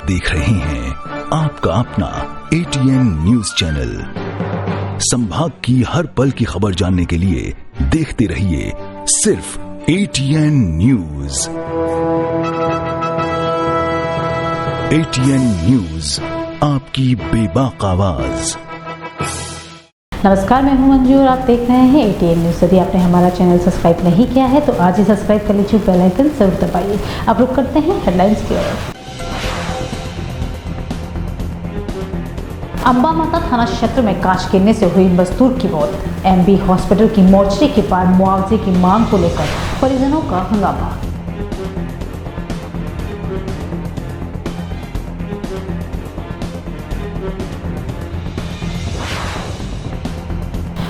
देख रहे हैं आपका अपना ATN न्यूज चैनल। संभाग की हर पल की खबर जानने के लिए देखते रहिए सिर्फ ATN न्यूज। ATN न्यूज, आपकी बेबाक आवाज। नमस्कार, मैं हूं मंजू और आप देख रहे हैं ATN न्यूज। यदि आपने हमारा चैनल सब्सक्राइब नहीं किया है तो आज ही सब्सक्राइब कर लीजिए, बेल आइकन जरूर दबाइए। अब रुक करते हैं हेडलाइंस की ओर। अंबा माता थाना क्षेत्र में कांच गिरने से हुई मजदूर की मौत। MB हॉस्पिटल की मोर्चरी के पार मुआवजे की मांग को लेकर परिजनों का हंगामा।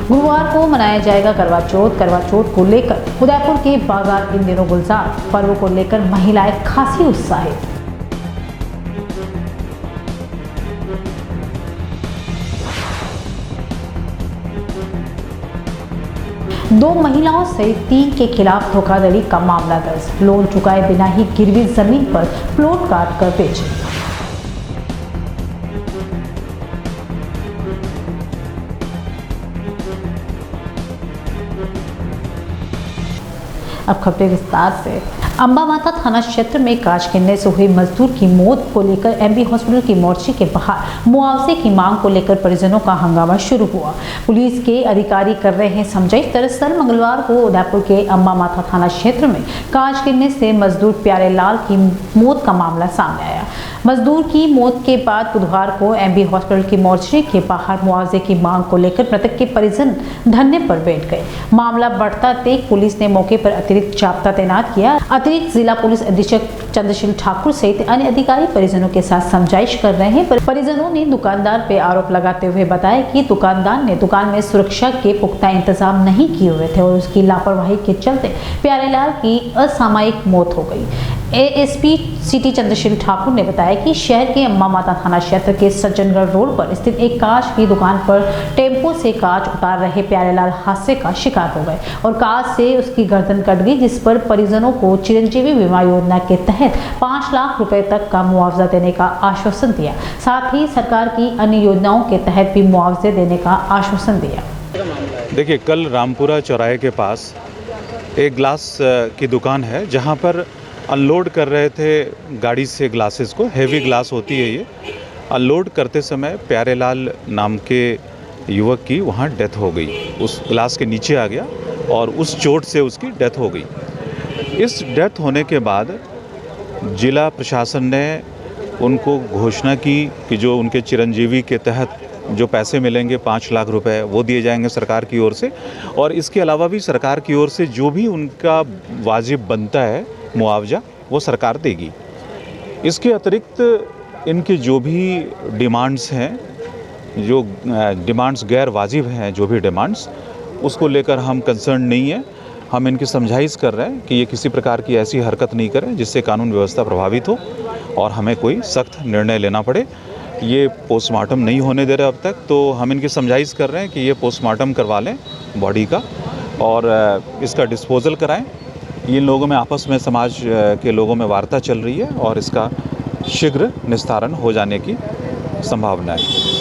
गुरुवार को मनाया जाएगा करवा चौथ। करवा चौथ को लेकर उदयपुर के बाजार इन दिनों गुलजार। पर्व को लेकर महिलाएं खासी उत्साहित। दो महिलाओं सहित 3 के खिलाफ धोखाधड़ी का मामला दर्ज। लोन चुकाए बिना ही गिरवी जमीन पर प्लॉट काट कर बेचे। अब खबरें विस्तार से। अंबा माता थाना क्षेत्र में कांच गिरने से हुई मजदूर की मौत को लेकर MB हॉस्पिटल की मोर्चे के बाहर मुआवजे की मांग को लेकर परिजनों का हंगामा शुरू हुआ। पुलिस के अधिकारी कर रहे हैं समझाइश। दरअसल मंगलवार को उदयपुर के अंबा माता थाना क्षेत्र में कांच गिरने से मजदूर प्यारे लाल की मौत का मामला सामने आया। मजदूर की मौत के बाद बुधवार को MB हॉस्पिटल की मोर्चरी के बाहर मुआवजे की मांग को लेकर मृतक के परिजन धरने पर बैठ गए। मामला बढ़ता देख पुलिस ने मौके पर अतिरिक्त जाब्ता तैनात किया। अतिरिक्त जिला पुलिस अधीक्षक चंद्रशील ठाकुर सहित अन्य अधिकारी परिजनों के साथ समझाइश कर रहे हैं। परिजनों ने दुकानदार पे आरोप लगाते हुए बताया कि दुकानदार ने दुकान में सुरक्षा के पुख्ता इंतजाम नहीं किए हुए थे और उसकी लापरवाही के चलते प्यारेलाल की असामयिक मौत हो गई। ASP सिटी चंद्रशील ठाकुर ने बताया कि शहर के अंबा माता थाना क्षेत्र के सज्जनगढ़ रोड पर स्थित एक कांच की दुकान पर टेम्पो से कांच उतार रहे प्यारेलाल हादसे का शिकार हो गए और कांच से उसकी गर्दन कट गई, जिस पर परिजनों को चिरंजीवी बीमा योजना के तहत 5 लाख रुपए तक का मुआवजा देने का आश्वासन दिया। साथ ही सरकार की अन्य योजनाओं के तहत भी मुआवजे देने का आश्वासन दिया। देखिए, कल रामपुरा चौराहे के पास एक ग्लास की दुकान है जहाँ पर अनलोड कर रहे थे गाड़ी से ग्लासेस को। हेवी ग्लास होती है ये। अनलोड करते समय प्यारेलाल नाम के युवक की वहाँ डेथ हो गई। उस ग्लास के नीचे आ गया और उस चोट से उसकी डेथ हो गई। इस डेथ होने के बाद जिला प्रशासन ने उनको घोषणा की कि जो उनके चिरंजीवी के तहत जो पैसे मिलेंगे 5 लाख रुपए वो दिए जाएंगे सरकार की ओर से, और इसके अलावा भी सरकार की ओर से जो भी उनका वाजिब बनता है मुआवजा वो सरकार देगी। इसके अतिरिक्त इनके जो भी डिमांड्स हैं, जो डिमांड्स गैर वाजिब हैं, जो भी डिमांड्स, उसको लेकर हम कंसर्न नहीं है। हम इनकी समझाइश कर रहे हैं कि ये किसी प्रकार की ऐसी हरकत नहीं करें जिससे कानून व्यवस्था प्रभावित हो और हमें कोई सख्त निर्णय लेना पड़े। ये पोस्टमार्टम नहीं होने दे रहे अब तक, तो हम इनकी समझाइश कर रहे हैं कि ये पोस्टमार्टम करवा लें बॉडी का और इसका डिस्पोजल कराएं। इन लोगों में आपस में, समाज के लोगों में वार्ता चल रही है और इसका शीघ्र निस्तारण हो जाने की संभावना है।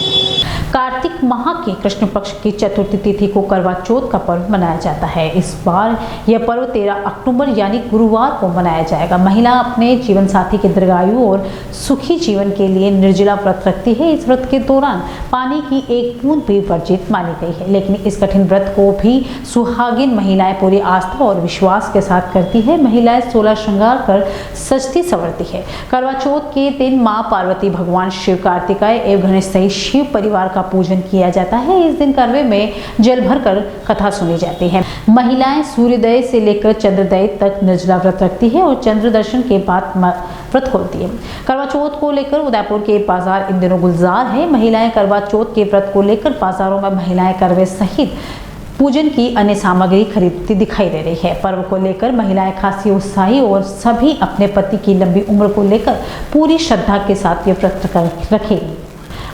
कार्तिक माह की कृष्ण पक्ष की चतुर्थी तिथि को करवा चौथ का पर्व मनाया जाता है। इस बार यह पर्व 13 अक्टूबर यानी गुरुवार को मनाया जाएगा। महिला अपने जीवन साथी के दीर्घायु और सुखी जीवन के लिए निर्जला व्रत रखती है। इस व्रत के दौरान पानी की एक बूंद भी वर्जित मानी गई है, लेकिन इस कठिन व्रत को भी सुहागिन महिलाएं पूरी आस्था और विश्वास के साथ करती है। महिलाएं 16 श्रृंगार कर सजती संवरती है। करवा चौथ के दिन माँ पार्वती, भगवान शिव, कार्तिकेय एवं गणेश सहित शिव परिवार का पूजन किया जाता है। इस दिन करवे में जल भरकर कथा सुनी जाती है। महिलाएं सूर्योदय से लेकर चंद्रोदय तक निर्जला व्रत रखती है और चंद्र दर्शन के बाद व्रत खोलती है। करवा चौथ को लेकर उदयपुर के बाजार इन दिनों गुलजार है। महिलाएं करवा चौथ के व्रत को लेकर बाजारों में महिलाएं करवे सहित पूजन की अन्य सामग्री खरीदती दिखाई दे रही है। पर्व को लेकर महिलाएं खासी उत्साही और सभी अपने पति की लंबी उम्र को लेकर पूरी श्रद्धा के साथ ये व्रत रखेगी।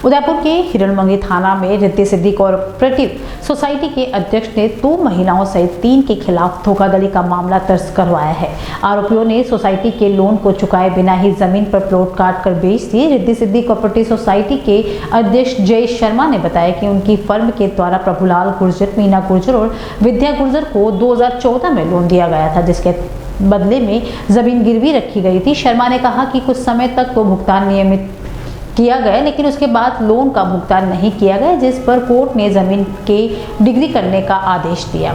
उदयपुर के हिरणमंगी थाना में रिद्धि सिद्धि कोऑपरेटिव सोसाइटी के अध्यक्ष ने 2 महिलाओं सहित 3 के खिलाफ धोखाधड़ी का मामला दर्ज करवाया है। आरोपियों ने सोसाइटी के लोन को चुकाए बिना ही जमीन पर प्लॉट काट कर बेच दिए। रिद्धि सिद्धि कोऑपरेटिव सोसाइटी के अध्यक्ष जय शर्मा ने बताया कि उनकी फर्म के द्वारा प्रभुलाल गुर्जर, मीना गुर्जर और विद्या गुर्जर को 2014 में लोन दिया गया था, जिसके बदले में जमीन गिरवी रखी गई थी। शर्मा ने कहा कि कुछ समय तक तो भुगतान नियमित किया गया, लेकिन उसके बाद लोन का भुगतान नहीं किया गया, जिस पर कोर्ट ने जमीन के डिग्री करने का आदेश दिया।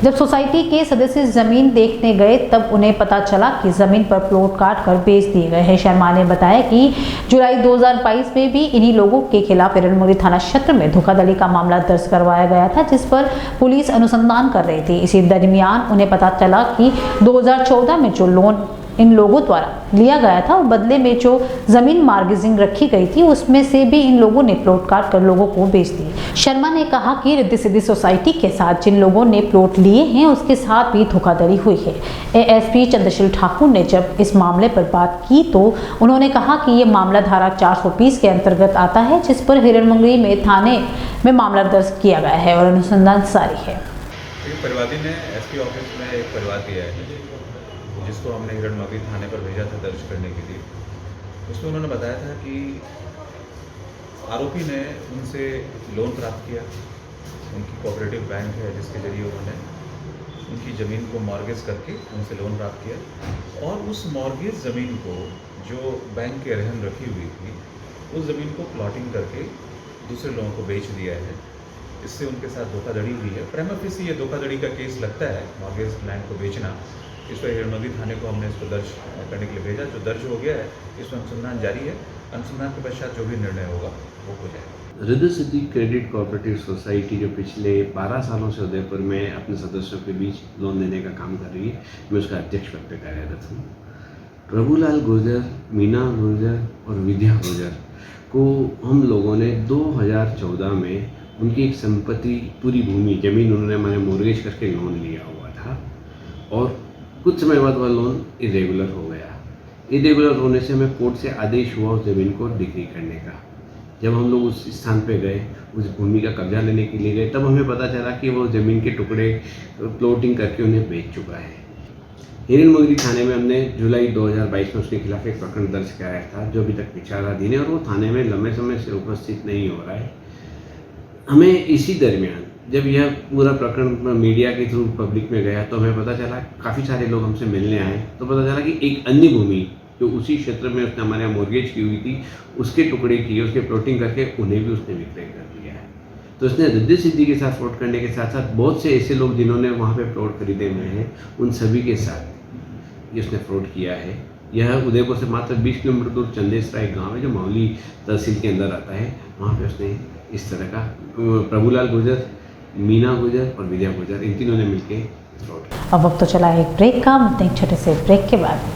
जब सोसाइटी के सदस्य जमीन देखने गए तब उन्हें पता चला कि जमीन पर प्लॉट काट कर बेच दिए गए हैं। शर्मा ने बताया कि जुलाई 2022 में भी इन्हीं लोगों के खिलाफ हिरणमंगी थाना क्षेत्र में धोखाधड़ी का मामला दर्ज करवाया गया था, जिस पर पुलिस अनुसंधान कर रही थी। इसी दरमियान उन्हें पता चला कि 2014 में जो लोन इन लोगों द्वारा लिया गया था और बदले में जो जमीन मार्गेजिंग रखी गई थी, उसमें से भी इन लोगों ने प्लॉट काट कर लोगों को बेच दिए। शर्मा ने कहा कि रिद्धि सिद्धि सोसाइटी के साथ जिन लोगों ने प्लॉट लिए हैं उसके साथ भी धोखाधड़ी हुई है। एएसपी चंद्रशील ठाकुर ने जब इस मामले पर बात की तो उन्होंने कहा कि ये मामला धारा 420 के अंतर्गत आता है, जिस पर हिरणमंगी में थाने में मामला दर्ज किया गया है और अनुसंधान जारी है। परिवादी ने एसपी ऑफिस में एक परिवार दिया है जिसको हमने हिरणमंगी थाने पर भेजा था दर्ज करने के लिए। उसमें उन्होंने बताया था कि आरोपी ने उनसे लोन प्राप्त किया। उनकी कोऑपरेटिव बैंक है जिसके जरिए उन्होंने उनकी ज़मीन को मॉर्गेज करके उनसे लोन प्राप्त किया और उस मॉर्गेज ज़मीन को जो बैंक के रहन रखी हुई थी उस ज़मीन को प्लॉटिंग करके दूसरे लोगों को बेच दिया है। इससे उनके साथ धोखाधड़ी हुई है। प्राइमा फेसी ये धोखाधड़ी का केस लगता है, मॉर्गेज लैंड को बेचना। इस पर हिरणमंगी थाने को हमने इसको दर्ज करने के लिए भेजा, जो दर्ज हो गया है। इसमें अनुसंधान जारी है। अनुसंधान के पश्चात जो भी निर्णय होगा वो हो जाएगा। Riddhi Siddhi credit cooperative society जो पिछले 12 सालों से उदयपुर में अपने सदस्यों के बीच लोन देने का काम कर रही है, मैं उसका अध्यक्ष पद पर कार्यरत हूँ। प्रभुलाल गुर्जर, मीना गुर्जर और विद्या गुर्जर को हम लोगों ने 2014 में उनकी एक संपत्ति, पूरी भूमि, जमीन उन्होंने हमारे मोर्गेज करके लोन लिया हुआ था और कुछ समय बाद वह लोन इरेगुलर हो गया। इरेगुलर होने से हमें कोर्ट से आदेश हुआ उस ज़मीन को डिग्री करने का। जब हम लोग उस स्थान पे गए, उस भूमि का कब्जा लेने के लिए गए, तब हमें पता चला कि वो ज़मीन के टुकड़े प्लॉटिंग करके उन्हें बेच चुका है। हिरणमंगी थाने में हमने जुलाई 2022 में उसके खिलाफ एक प्रकरण दर्ज कराया था, जो अभी तक विचाराधीन है और वो थाने में लंबे समय से उपस्थित नहीं हो रहा है। हमें इसी दरमियान जब यह पूरा प्रकरण मीडिया के थ्रू पब्लिक में गया तो हमें पता चला, काफ़ी सारे लोग हमसे मिलने आए तो पता चला कि एक अन्य भूमि जो उसी क्षेत्र में उसने हमारे यहाँ मोर्गेज की हुई थी, उसके टुकड़े किए, उसके प्लॉटिंग करके उन्हें भी उसने विक्रय कर दिया है। तो उसने रिद्धि सिद्धि के साथ फ्रॉड करने के साथ साथ बहुत से ऐसे लोग जिन्होंने वहाँ पे प्लॉट खरीदे हुए हैं, उन सभी के साथ ये उसने फ्रॉड किया है। यह उदयपुर से मात्र 20 किलोमीटर दूर चंदेसरा एक गाँव है जो मावली तहसील के अंदर आता है। वहाँ पर उसने इस तरह का प्रभुलाल गुर्जर, मीना गुर्जर और विद्या गुर्जर, इन तीनों ने मिलकर फ्रॉड। अब वक्त तो चला एक ब्रेक का, मिलते हैं छोटे से ब्रेक के बाद।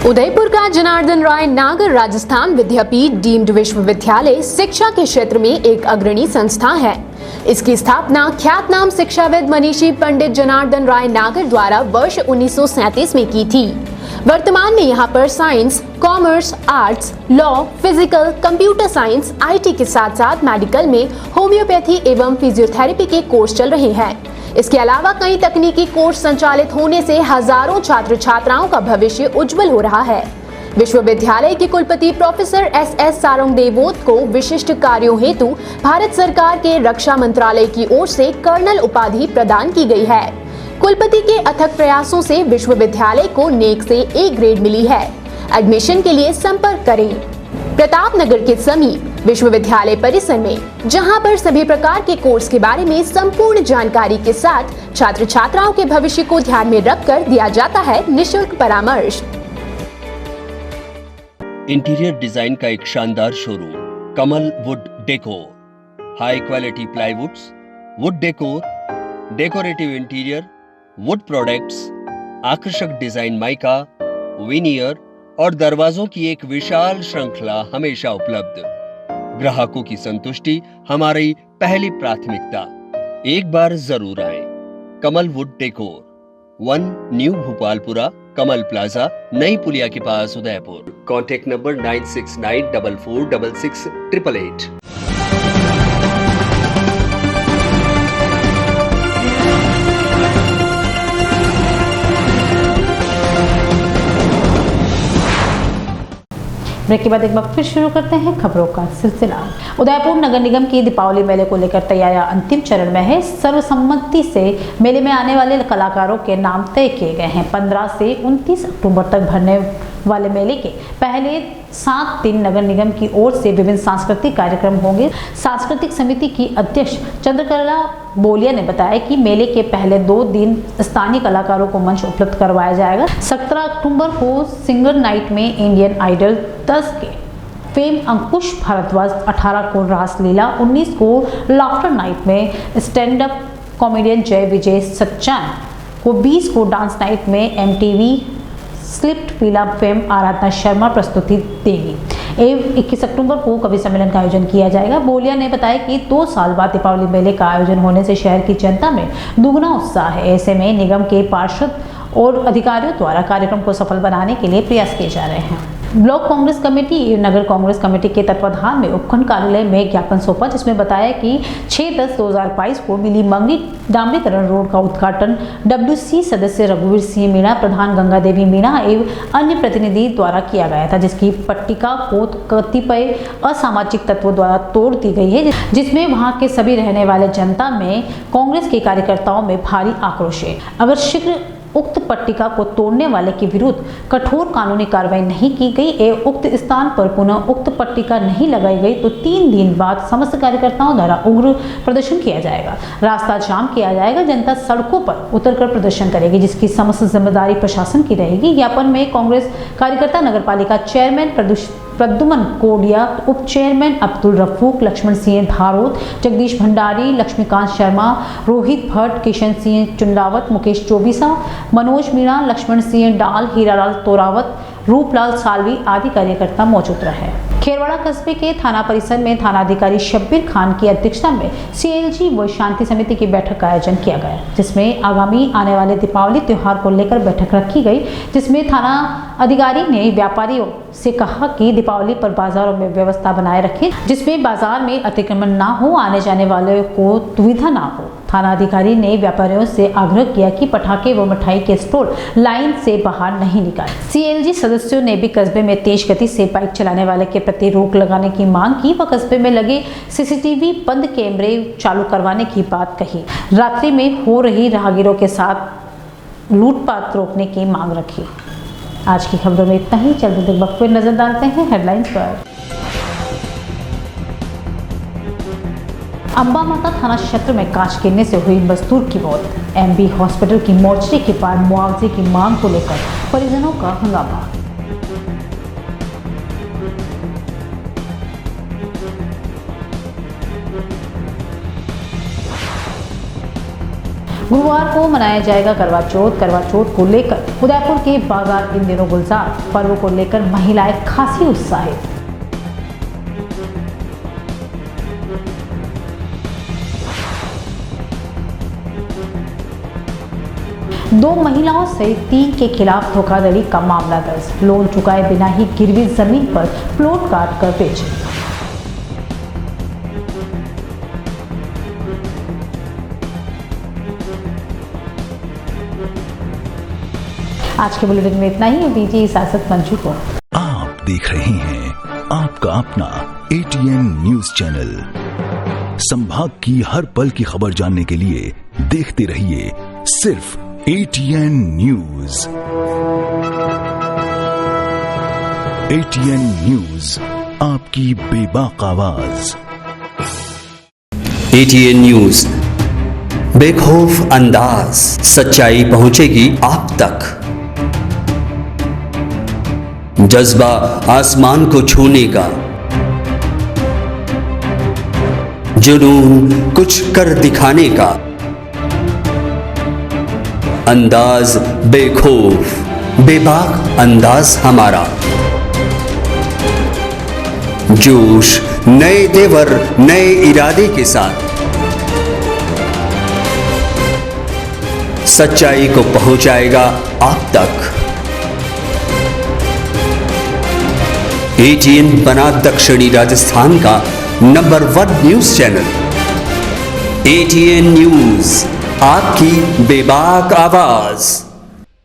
उदयपुर का जनार्दन राय नागर राजस्थान विद्यापीठ डीम्ड विश्वविद्यालय शिक्षा के क्षेत्र में एक अग्रणी संस्था है। इसकी स्थापना ख्यातनाम शिक्षाविद मनीषी पंडित जनार्दन राय नागर द्वारा वर्ष 1937 में की थी। वर्तमान में यहाँ पर science, commerce, arts, law, physical, computer science, IT के साथ साथ मेडिकल में होम्योपैथी एवं फिजियोथेरेपी के कोर्स चल रहे हैं। इसके अलावा कई तकनीकी कोर्स संचालित होने से हजारों छात्र छात्राओं का भविष्य उज्जवल हो रहा है। विश्वविद्यालय के कुलपति प्रोफेसर एस सारंगदेवोत को विशिष्ट कार्यों हेतु भारत सरकार के रक्षा मंत्रालय की ओर से कर्नल उपाधि प्रदान की गई है। कुलपति के अथक प्रयासों से विश्वविद्यालय को नेक से A ग्रेड मिली है। एडमिशन के लिए संपर्क करें प्रताप नगर के समीप विश्वविद्यालय परिसर में, जहां पर सभी प्रकार के कोर्स के बारे में संपूर्ण जानकारी के साथ छात्र छात्राओं के भविष्य को ध्यान में रखकर दिया जाता है निःशुल्क परामर्श। इंटीरियर डिजाइन का एक शानदार showroom Kamal wood decor, high quality प्लाईवुड्स, would decor, decorative interior, would products, आकर्षक डिजाइन माइका, विनियर और दरवाजों की एक विशाल श्रृंखला हमेशा उपलब्ध। ग्राहकों की संतुष्टि हमारी पहली प्राथमिकता। एक बार जरूर आए। Kamal wood decor, 1 new Bhopalpura, Kamal plaza, नई पुलिया के पास, उदयपुर। Contact number 9694466888। ब्रेक के बाद एक बार फिर शुरू करते हैं खबरों का सिलसिला। उदयपुर नगर निगम की दीपावली मेले को लेकर तैयारियां अंतिम चरण में है। सर्वसम्मति से मेले में आने वाले कलाकारों के नाम तय किए गए हैं। 15 से 29 अक्टूबर तक भरने वाले मेले के पहले 7 दिन नगर निगम की ओर से विभिन्न सांस्कृतिक कार्यक्रम होंगे। सांस्कृतिक समिति की अध्यक्ष चंद्रकला बोलिया ने बताया कि मेले के पहले 2 दिन स्थानीय कलाकारों को मंच उपलब्ध करवाया जाएगा। 17 अक्टूबर को सिंगर नाइट में इंडियन आइडल 10 के फेम अंकुश भारद्वाज, 18 को रासलीला, 19 को लाफ्टर नाइट में स्टैंड अप कॉमेडियन जय विजय सच्चान को, 20 को डांस नाइट में MTV स्लिप्ड पीला फेम आराधना शर्मा प्रस्तुति देगी। 21 अक्टूबर को कवि सम्मेलन का आयोजन किया जाएगा। बोलिया ने बताया कि 2 साल बाद दीपावली मेले का आयोजन होने से शहर की जनता में दुगना उत्साह है। ऐसे में निगम के पार्षद और अधिकारियों द्वारा कार्यक्रम को सफल बनाने के लिए प्रयास किए जा रहे हैं। ब्लॉक कांग्रेस कमेटी नगर कांग्रेस कमेटी के तत्वाधान में उपखंड कार्यालय में ज्ञापन सौंपा, जिसमें बताया कि 6/10/2022 को मिली मंगली डामरीकरण रोड का उद्घाटन WC सदस्य रघुवीर सिंह मीणा, प्रधान गंगा देवी मीणा एवं अन्य प्रतिनिधि द्वारा किया गया था, जिसकी पट्टिका को कतिपय असामाजिक तत्वों द्वारा तोड़ दी गई है, जिसमें वहां के सभी रहने वाले जनता में कांग्रेस के कार्यकर्ताओं में भारी आक्रोश है। अगर शीघ्र उक्त पट्टिका को तोड़ने वाले के विरुद्ध कठोर कानूनी कार्रवाई नहीं की गई एवं उक्त स्थान पर पुनः उक्त पट्टिका नहीं लगाई गई तो 3 दिन बाद समस्त कार्यकर्ताओं द्वारा उग्र प्रदर्शन किया जाएगा, रास्ता जाम किया जाएगा, जनता सड़कों पर उतरकर प्रदर्शन करेगी, जिसकी समस्त जिम्मेदारी प्रशासन की रहेगी। ज्ञापन में कांग्रेस कार्यकर्ता नगरपालिका चेयरमैन प्रद्युमन कोडिया, उप चेयरमैन अब्दुल रफूक, लक्ष्मण सिंह धारोत, जगदीश भंडारी, लक्ष्मीकांत शर्मा, रोहित भट्ट, किशन सिंह चुंडावत, मुकेश चौबीसा, मनोज मीणा, लक्ष्मण सिंह डाल, हीरालाल तोरावत, रूपलाल सालवी आदि कार्यकर्ता मौजूद रहे। खेरवाड़ा कस्बे के थाना परिसर में थानाधिकारी शब्बीर खान की अध्यक्षता में CLG व शांति समिति की बैठक का आयोजन किया गया, जिसमें आगामी आने वाले दीपावली त्योहार को लेकर बैठक रखी गई, जिसमें थाना अधिकारी ने व्यापारियों से कहा कि दीपावली पर बाजारों में व्यवस्था बनाए रखें, जिसमें बाजार में अतिक्रमण ना हो, आने जाने वाले को दुविधा ना हो। थाना अधिकारी ने व्यापारियों से आग्रह किया कि पटाखे व मिठाई के स्टॉल लाइन से बाहर नहीं निकाले। CLG सदस्यों ने भी कस्बे में तेज गति से बाइक चलाने वाले के प्रति रोक लगाने की मांग की व कस्बे में लगे CCTV बंद कैमरे चालू करवाने की बात कही। रात्रि में हो रही राहगीरों के साथ लूटपाट रोकने की मांग रखी। आज की खबरों में इतना ही। चलते एक बार फिर नजर डालते हैं हेडलाइंस पर। अंबा माता थाना क्षेत्र में कांच गिरने से हुई मजदूर की मौत। MB हॉस्पिटल की मोर्चरी के बाद मुआवजे की मांग को लेकर परिजनों का हंगामा। गुरुवार को मनाया जाएगा करवा चौथ। करवा चौथ को लेकर उदयपुर के बाजार इन दिनों गुलजार। पर्व को लेकर महिलाएं खासी उत्साहित। दो महिलाओं सहित 3 के खिलाफ धोखाधड़ी का मामला दर्ज। लोन चुकाए बिना ही गिरवी जमीन पर प्लॉट काट कर बेचे। आज के बुलेटिन में इतना ही। दीजिए इजाजत मंजू को। आप देख रहे हैं आपका अपना ATN न्यूज चैनल। संभाग की हर पल की खबर जानने के लिए देखते रहिए सिर्फ ATN न्यूज। ATN न्यूज आपकी बेबाक आवाज। ATN न्यूज, बेखौफ अंदाज, सच्चाई पहुंचेगी आप तक। जज्बा आसमान को छूने का, जुनून कुछ कर दिखाने का, अंदाज बेखौफ, बेबाक अंदाज हमारा। जोश, नए तेवर, नए इरादे के साथ सच्चाई को पहुंचाएगा आप तक। ATN बना दक्षिणी राजस्थान का number 1 news channel. ATN news, आपकी बेबाक आवाज।